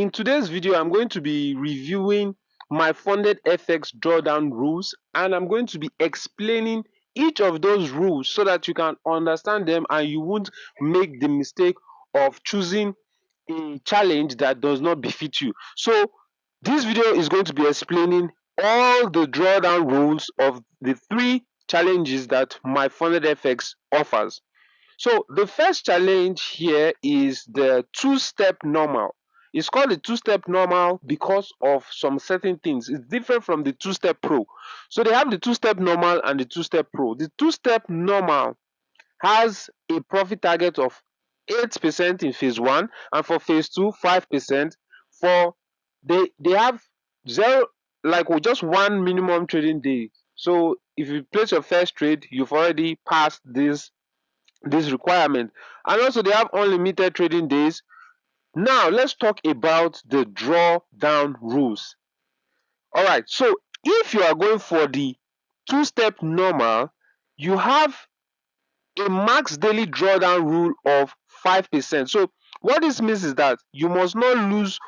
in today's video, I'm going to be reviewing my funded FX drawdown rules, and I'm going to be explaining each of those rules so that you can understand them and you won't make the mistake of choosing a challenge that does not befit you. So this video is going to be explaining all the drawdown rules of the 3 challenges that MyfundedFx offers. So the first challenge here is the two-step normal. It's called the two-step normal because of some certain things. It's different from the two-step pro. So they have the two-step normal and the two-step pro. The two-step normal has a profit target of 8% in phase 1, and for phase 2 5%. For they have zero, like just one minimum trading day. So if you place your first trade, you've already passed this requirement. And also they have unlimited trading days. Now let's talk about the drawdown rules. All right, so if you are going for the two-step normal, you have a max daily drawdown rule of 5%. So what this means is that you must not lose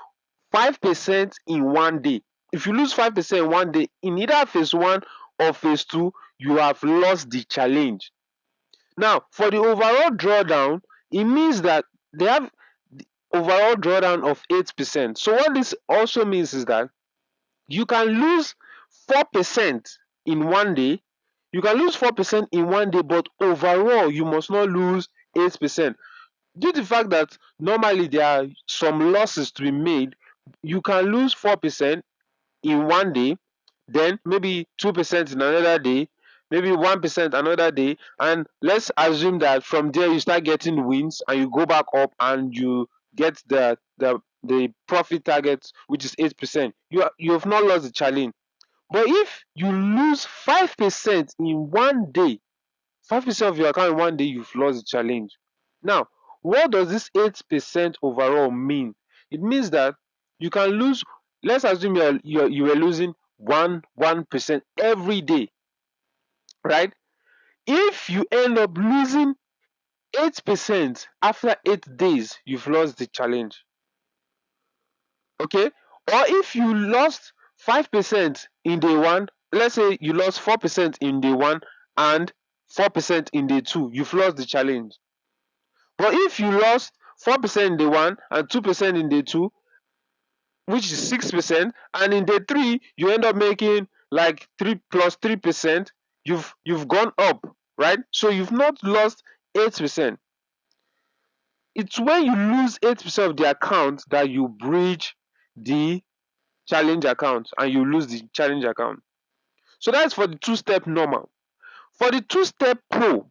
5% in one day. If you lose 5% in one day in either phase 1 or phase 2, you have lost the challenge. Now, for the overall drawdown, it means that they have the overall drawdown of 8%. So what this also means is that you can lose 4% in one day. You can lose 4% in one day, but overall, you must not lose 8%. Due to the fact that normally there are some losses to be made, you can lose 4% in one day, then maybe 2% in another day, maybe 1% another day, and let's assume that from there you start getting wins and you go back up and you get the profit target, which is 8%. You have not lost the challenge. But if you lose 5% in one day, 5% of your account in one day, you've lost the challenge. Now, what does this 8% overall mean? It means that you can lose, let's assume you were losing 1% every day, right? If you end up losing 8% after 8 days, you've lost the challenge. Okay? Or if you lost 5% in day 1, let's say you lost 4% in day 1 and 4% in day 2, you've lost the challenge. But if you lost 4% in day 1 and 2% in day 2, which is 6%, and in day 3 you end up making like 3 plus 3%, you've gone up, right? So you've not lost 8%. It's when you lose 8% of the account that you breach the challenge account and you lose the challenge account. So that's for the two-step normal. For the two-step pro,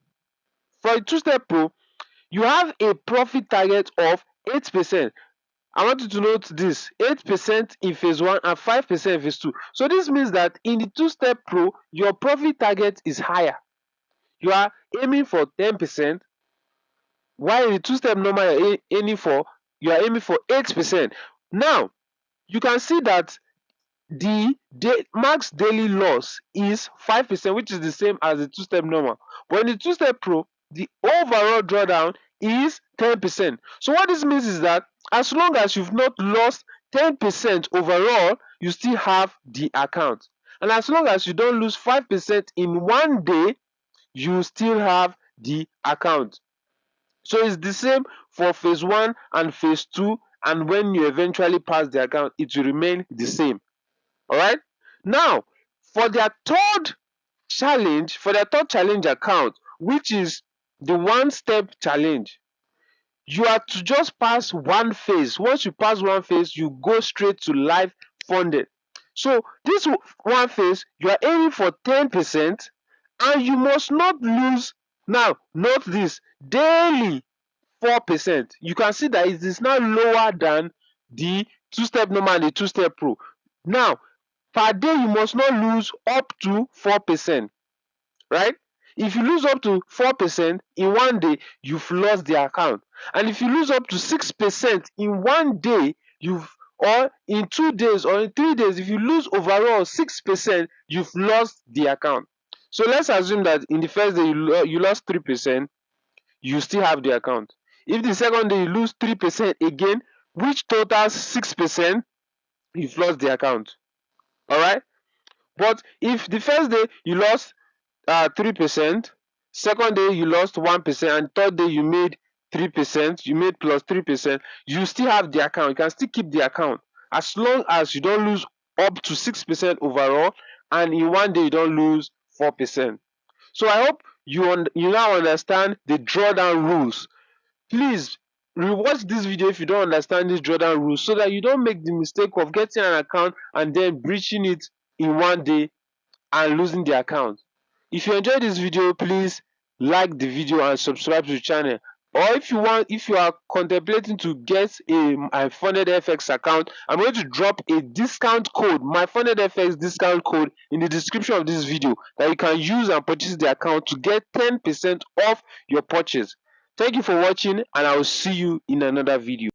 you have a profit target of 8%. I want you to note this: 8% in phase 1 and 5% in phase 2. So this means that in the two-step pro, your profit target is higher. You are aiming for 10%, while in the two-step normal you are aiming for 8%. Now, you can see that the max daily loss is 5%, which is the same as the two-step normal. But in the two-step pro, the overall drawdown is 10%. So what this means is that as long as you've not lost 10% overall, you still have the account. And as long as you don't lose 5% in one day, you still have the account. So it's the same for phase 1 and phase 2, and when you eventually pass the account, it will remain the same. All right. Now, for their third challenge account, which is the one-step challenge, you are to just pass one phase. Once you pass one phase, you go straight to live funded. So this one phase, you are aiming for 10%, and you must not lose. Now, note this: daily 4%. You can see that it is now lower than the two-step normal and the two-step pro. Now, per day you must not lose up to 4%, right? If you lose up to 4% in one day, you've lost the account. And if you lose up to 6% in one day, or in 2 days or in 3 days, if you lose overall 6%, you've lost the account. So let's assume that in the first day you lost 3%, you still have the account. If the second day you lose 3% again, which totals 6%, you've lost the account. Alright? But if the first day you lost 3%, second day you lost 1%, and third day you made 3%, you made plus 3%, you still have the account. You can still keep the account as long as you don't lose up to 6% overall, and in one day you don't lose 4%. So I hope you now understand the drawdown rules. Please rewatch this video if you don't understand this drawdown rules, so that you don't make the mistake of getting an account and then breaching it in one day and losing the account. If you enjoyed this video, please like the video and subscribe to the channel. Or if you are contemplating to get a MyfundedFx account, I'm going to drop a discount code, MyfundedFx discount code, in the description of this video that you can use and purchase the account to get 10% off your purchase. Thank you for watching, and I will see you in another video.